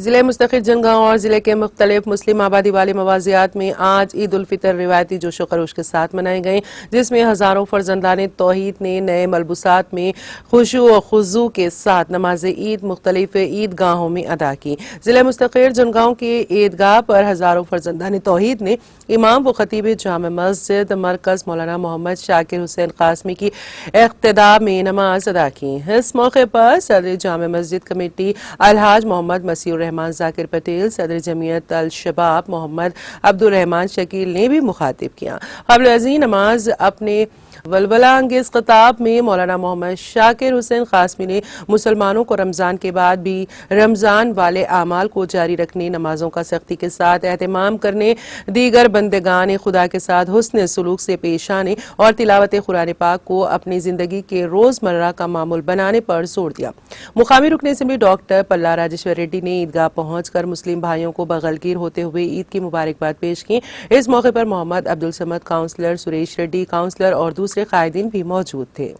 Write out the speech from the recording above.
ضلع مستقر جنگاؤں اور ضلع کے مختلف مسلم آبادی والے مواضعات میں آج عید الفطر روایتی جوش و خروش کے ساتھ منائی گئی، جس میں ہزاروں فرزندان توحید نے نئے ملبوسات میں خشوع و خضوع کے ساتھ نماز عید مختلف عید گاہوں میں ادا کی۔ ضلع مستقر جنگاؤں کے عیدگاہ پر ہزاروں فرزندان توحید نے امام و خطیب جامع مسجد مرکز مولانا محمد شاکر حسین قاسمی کی اقتداء میں نماز ادا کی۔ اس موقع پر صدر جامع مسجد کمیٹی الحاج محمد مسیح الرحمان ذاکر پٹیل، صدر جمعیت الشباب محمد عبدالرحمان شکیل نے بھی مخاطب کیا۔ قبل ازیں نماز اپنے ولولہ انگیز خطاب میں مولانا محمد شاکر حسین قاسمی نے مسلمانوں کو رمضان کے بعد بھی رمضان والے اعمال کو جاری رکھنے، نمازوں کا سختی کے ساتھ اہتمام کرنے، دیگر بندگان خدا کے ساتھ حسن سلوک سے پیش آنے اور تلاوت قرآن پاک کو اپنی زندگی کے روزمرہ کا معمول بنانے پر زور دیا۔ مقامی رکن اسمبلی ڈاکٹر پلا راجیشور ریڈی نے عیدگاہ پہنچ کر مسلم بھائیوں کو بغلگیر ہوتے ہوئے عید کی مبارکباد پیش کی۔ اس موقع پر محمد عبدالصمد کاؤنسلر، سریش ریڈی کاؤنسلر اور دوسرے قائدین بھی موجود تھے۔